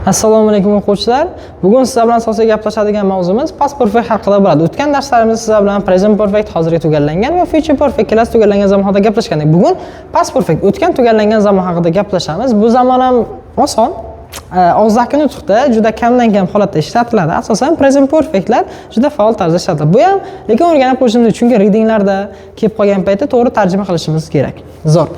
Assalomu alaykum o'quvchilar. Bugun sizlar bilan asosiy gaplashadigan mavzuimiz past perfect haqida bo'ladi. O'tgan darslarimizda sizlar bilan present perfect hozirgi tugallangan va future perfect kelasi tugallangan zamon haqida gaplashgandik. Bugun past perfect o'tgan tugallangan zamon haqida gaplashamiz. Bu zamon ham oson. Og'zaki nutqda juda kamdan kam holatda ishlatiladi. Asosan present perfectlar juda faol tarzda ishlatiladi. Bu ham lekin o'rganib qo'yishimiz, chunki readinglarda kelib qolgan paytda to'g'ri tarjima qilishimiz kerak. Zo'r.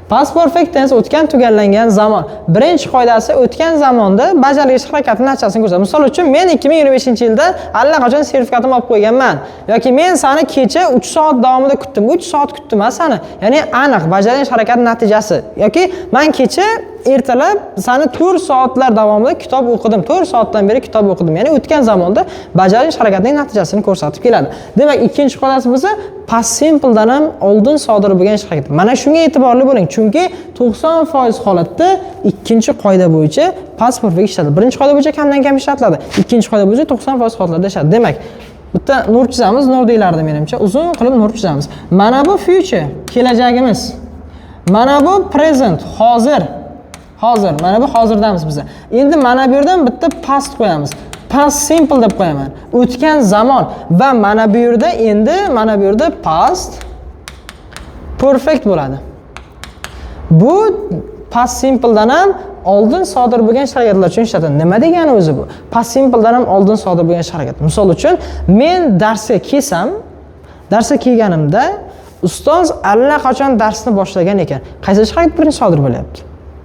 Past perfect tense o'tgan tugallangan zamon. Birinchi qoidasi o'tgan zamonda bajarilish harakatining natijasini ko'rsatadi. Misol uchun men 2025-yilda allaqachon sertifikatimni olib qo'yganman yoki men seni kecha 3 soat davomida kutdim. 3 soat kutdim seni. Ya'ni aniq bajarilish harakatining natijasi yoki men kecha ertalab seni 4 soatlar davomida kitob o'qidim. 4 soatdan beri kitob o'qidim. Ya'ni o'tgan zamonda bajarilish harakatining natijasini ko'rsatib keladi. Demak, ikkinchi qoidasi bo'lsa past simple dan ham oldin sodir bo'lgan ish harakat. Mana shunga e'tiborli bo'ling, chunki 90% holatda ikkinchi qoida bo'yicha past perfect ishlatiladi. Birinchi qoida bo'yicha kamdan kam ishlatiladi. Ikkinchi qoida bo'yicha 90% holatlarda ishlatiladi. Demak, bitta nur chizamiz, nur deyilardi menimcha. Uzun qilib nur chizamiz. Mana bu future, kelajagimiz. Mana bu present, hozir. Mana bu hozirdamiz biz. Endi mana bu yerdan bitta past qo'yamiz. Past simple deb qo'yaman. O'tgan zamon va mana bu yerda endi mana bu yerda past perfect bo'ladi. Bu past simple dan ham oldin sodir bo'lgan harakatlar uchun ishlatiladi. Nima degani o'zi bu? Past simple dan ham oldin sodir bo'lgan harakat. Misol uchun men darsga kelsam, darsga kelganimda ustoz allaqachon darsni boshlagan ekan. Qaysi harakat birinchi sodir bo'lyapti?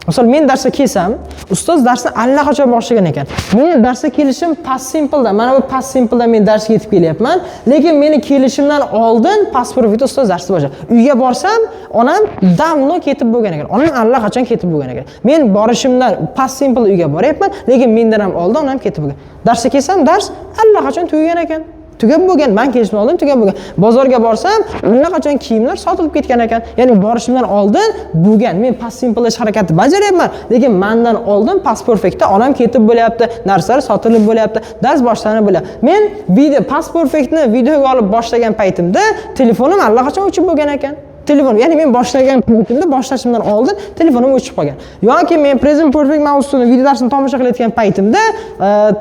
Misol men darsga kelsam, ustoz darsni allaqachon boshlagan ekan. Men darsga kelishim past simple dan. Mana bu past simple dan men darsga yetib kelyapman, lekin meni kelishimdan oldin past perfect ustoz darsni boshladi. Uyga borsam, onam damlo ketib bo'lgan ekan. Onam allaqachon ketib bo'lgan ekan. Men borishimdan past simple uyga boryapman, lekin mendan ham oldin onam ketib bo'lgan. Darsga kelsam, dars allaqachon tugagan ekan. Tugab bo'lgan, men kelishimdan oldin tugab bo'lgan. Bozorga borsam, allaqachon kiyimlar sotilib ketgan ekan. Ya'ni borishimdan oldin bo'lgan. Men past simple ish harakatni bajaryapman, lekin mendan oldin past perfectda onam ketib bo'lyapti, narsalar sotilib bo'lyapti, dars boshlanib bo'lyapti. Men past perfectni videoga olib boshlagan paytimda telefonim allaqachon o'chib bo'lgan ekan. Telefon, ya'ni men boshlagan paytimda boshlashimdan oldin telefonim o'chib qolgan. Yoki men present perfect mavzusini video darsini tomosha qilayotgan paytimda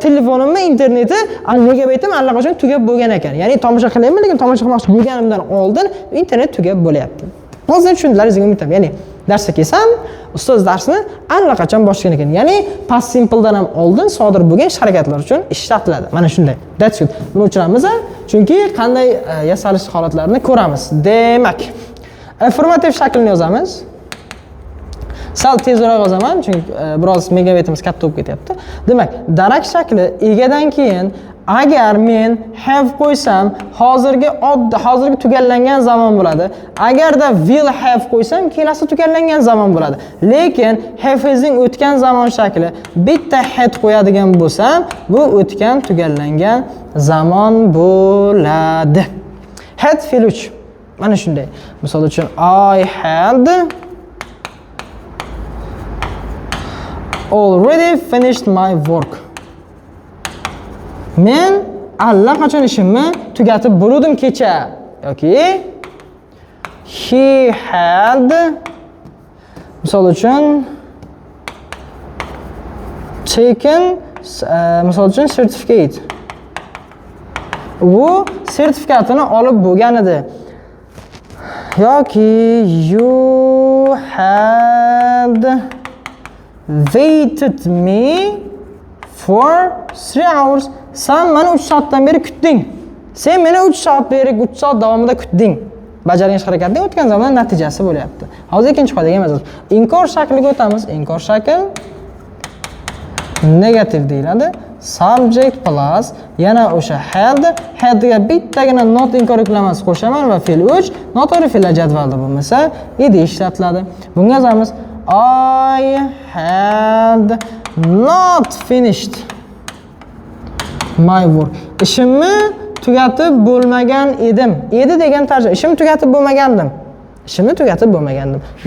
telefonimning interneti megabaytim allaqachon tugab bo'lgan ekan. Ya'ni tomosha qilayapman, lekin tomosha qilmoqchi bo'lganimdan oldin internet tugab bo'lyapti. Hozir tushundingiz, umidam. Ya'ni darsga kelsam, ustoz darsni allaqachon boshlagan ekan. Ya'ni past simple dan ham oldin sodir bo'lgan harakatlar uchun ishlatiladi. Mana shunday. That's good. Buni o'chiramiz, chunki qanday yasalish holatlarini ko'ramiz. Demak, affirmativ shaklni yozamiz. Sal tezroq yozaman, chunki biroz megabaytimiz katta bo'lib ketyapti. Demak, darak shakli egadan keyin agar men have qo'ysam, hozirgi tugallangan zamon bo'ladi. Agarda will have qo'ysam, kelasi tugallangan zamon bo'ladi. Lekin have ning o'tgan zamon shakli bitta had qo'yadigan bo'lsam, bu o'tgan tugallangan zamon bo'ladi. Had fe'l 3. Mana shunday. Misol uchun I had already finished my work. Men allaqachon ishimni tugatib bo'ldim kecha. Yoki he had, misol uchun taken, misol uchun certificate. U sertifikatini olib bo'lgan edi. Yoki you had waited me for 3 hours. Sen meni 3 soatdan beri kutding. Sen meni 3 soat davomida kutding. Bajargan harakatning o'tgan zamonning natijasi bo'lyapti. Hozir ikkinchi qoidaga o'tamiz. Inkor shakliga o'tamiz. Inkor shakl negativ deyiladi. Subject plus yana o'sha hadga bittagina not inkor yuklamasi qo'shaman va fe'l 3 noto'g'ri fe'llar jadvalda bo'lmasa edi ishlatiladi. Bunga yozamiz I had not finished my work. Ishimni tugatib bo'lmagan edim. Edi degan tarjima. Ishimni tugatib bo'lmagandim.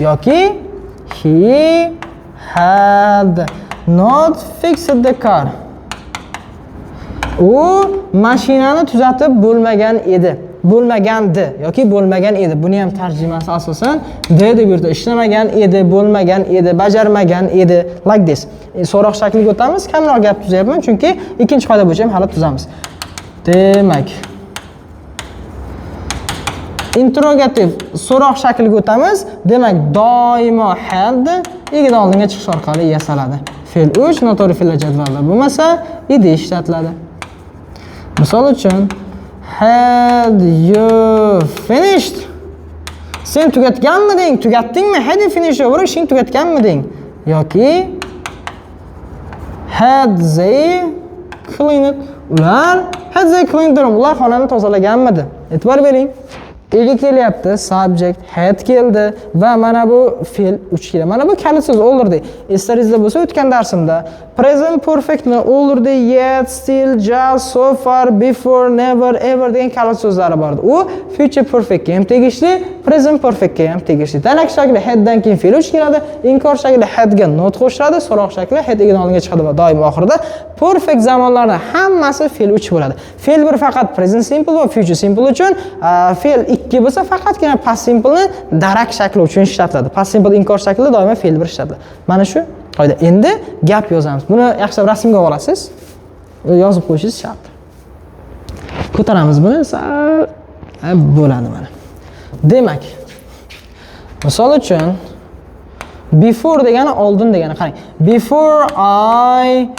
Yoki he had not fixed the car. U mashinani tuzatib bo'lmagan edi. bo'lmagandi yoki bo'lmagan edi. Buni ham tarjimasi asosan de deb yurdi. Ishlamagan edi, bo'lmagan edi, bajarmagan edi. Like this. So'roq shakliga o'tamiz. Kamroq gap tuzyapman, chunki ikkinchi qoida bo'yicha ham hali tuzamiz. Demak, interrogativ so'roq shakliga o'tamiz. Demak, doimo had egni oldinga chiqish orqali yasaladi. Fe'l 3 noto'g'ri fe'llar jadvalida bo'lmasa, id ishlatiladi. Misol uchun, had you finished? Sen tugatganmiding? Tugatdingmi? Had you finished your work? Ishing tugatganmiding? Yoki had they cleaned? Ular had they cleaned? Ular xonani tozalaganmidi? E'tibor bering. Ega kelyapti, subject had keldi va mana bu fe'l 3 keladi. Mana bu kalit so'z oldirdi. Eslaringizda bo'lsa, o'tgan darsimda present perfect ni oldirdi, yet, still, just, so far, before, never, ever degan kalit so'zlari bor edi. U future perfect ga ham tegishli, present perfect ga ham tegishli. Danak shakli had dan keyin fe'l 3 keladi, inkor shakli had ga not qo'shiladi, so'roq shakli had egni oldinga chiqadi va doim oxirida perfect zamonlarda hammasi fe'l 3 bo'ladi. Fe'l 1 faqat present simple va future simple uchun, fe'l 2 bo'lsa faqatgina past simple ni darak shakli uchun ishlatiladi. Past simple inkor shaklida doimo fe'l 1 ishlatiladi. Mana shu qoida. Endi gap yozamiz. Buni yaxshilab rasmga olasiz. Yozib qo'yishingiz shart. Ko'taramiz buni, bo'ladi mana. Demak, misol uchun before degani oldin degani. Qarang. Before I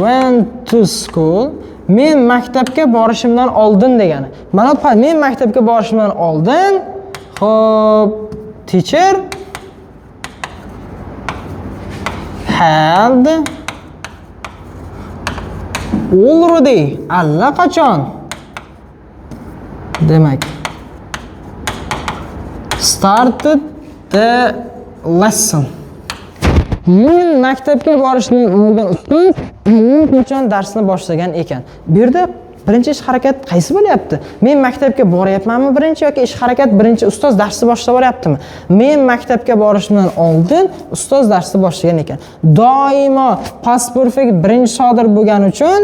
went to school, men maktabga borishimdan oldin degani. Mana men maktabga borishimdan oldin, xo'p, teacher had already allaqachon, demak, started the lesson. Men maktabga borishdan oldin ustoz qachon darsni boshlagan ekan. Bu yerda birinchi ish harakat qaysi bo'lyapti? Men maktabga boryapmanmi birinchi yoki ish harakat birinchi ustoz darsni boshlab boryaptimi? Men maktabga borishimdan oldin ustoz darsni boshlagan ekan. Doimo past perfect birinchi sodir bo'lgani uchun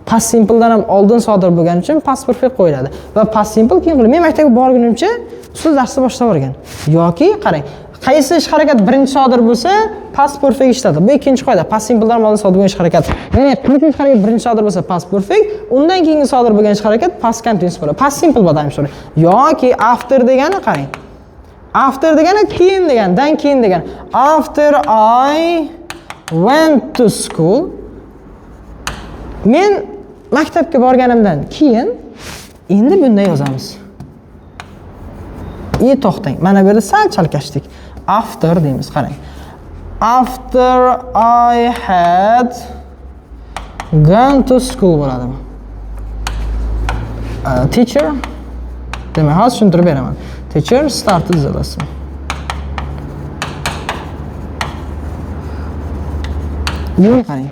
past simple dan ham oldin sodir bo'lgani uchun past perfect qo'yiladi va past simple keyin qo'yiladi. Men maktabga borgunimcha ustoz darsni boshlab borgan. Yoki qarang, qaysi ish harakat birinchi sodir bo'lsa, past perfect ishlatadi. Bu ikkinchi qoida. Past simple dan oldin sodir bo'lgan ish harakat. Ya'ni qaysi ish harakat birinchi sodir bo'lsa past perfect, undan keyingi sodir bo'lgan ish harakat past continuous bo'ladi. Past simple bo'ladi ham shuni. Yoki after degani qarang. After degani keyin degani, dan keyin degani. After I went to school, men maktabga borganimdan keyin endi bunday yozamiz. To'xtang. Mana bu yerda sal chalkashdik. After deymiz, qarang. After I had gone to school bo'ladimi? Teacher, demak, hozir tushuntirib beraman. Teacher started the lesson. Buni qarang.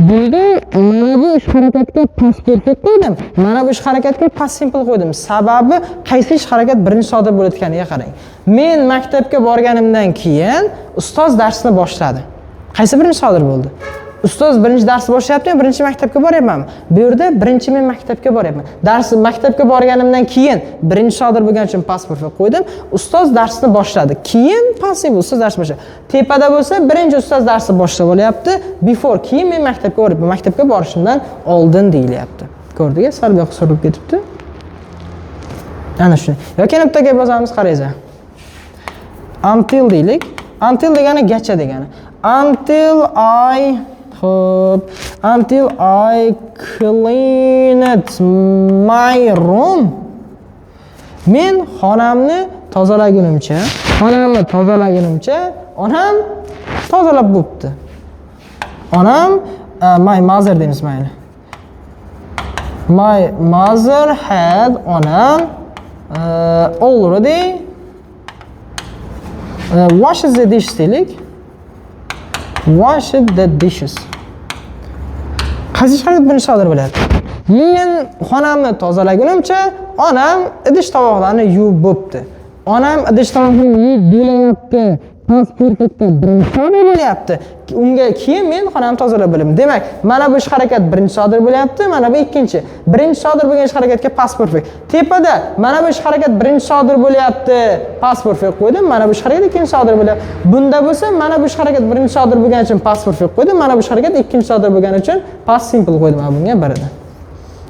Bunda mana bu ish harakatga past perfect qo'ydim. Mana bu ish harakatga past simple qo'ydim. Sababi qaysi ish harakat birinchi sodir bo'layotganiga qarang. Men maktabga borganimdan keyin ustoz darsni boshladi. Qaysi birinchi sodir bo'ldi? Ustoz birinchi darsni boshlayapti, birinchi maktabga boryapmanmi? Bu yerda birinchi men maktabga boryapman. Maktabga borganimdan keyin birinchi sodir bo'lgani uchun past perfect qo'ydim. Ustoz darsni boshladi. Keyin past simple ustoz darsni boshladi. Tepada bo'lsa birinchi ustoz darsni boshlab olyapti. Before, keyin men maktabga boryapman. Maktabga borishimdan oldin deyilyapti. Ko'rdingiz? Sal bu yoqqa surilib ketibdi. Ana shuni. Yoki yana bitta gap yozamiz, qaranglar. Until deylik. Until degani gacha degani. Until I cleaned my room. Men xonamni tozalagunimcha, onam tozalab bo'pti. Onam my mother deymiz mayli. My mother had onam already washed the dish deylik. Washed the dishes. Qaysi harakat birinchi sodir bo'ladi? Men xonamni tozalagunimcha onam idish tovoqlarni yuvib bo'pti. Onam idish tovoqlarni yuvib bo'layapti. past perfektda birinchi sodir bo'lyapti. Unga keyin men xonamni tozalab bilaman. Demak, mana bu ish harakat birinchi sodir bo'lyapti, mana bu ikkinchi. Birinchi sodir bo'lgan ish harakatga past perfekt. Tepada mana bu ish harakat birinchi sodir bo'lyapti, past perfekt qo'ydim. Mana bu ish harakat ikkinchi sodir bo'lyapti. Bunda bo'lsa, mana bu ish harakat birinchi sodir bo'lgani uchun past perfekt qo'ydim. Mana bu ish harakat ikkinchi sodir bo'lgani uchun past simple qo'ydim mana bunga biridan.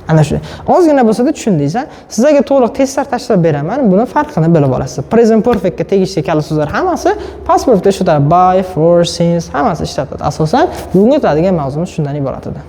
Ana shu. Ozgina bo'lsa-da tushundingiz, ha? Sizlarga to'liq testlar tashlab beraman. Buni farqini bilib olasiz. Present perfectga tegishli kalit so'zlar hammasi past perfectda ishlatadi. By, for, since hammasi ishlatiladi. Asosan bugungi o'tadigan mavzumiz shundan iborat edi.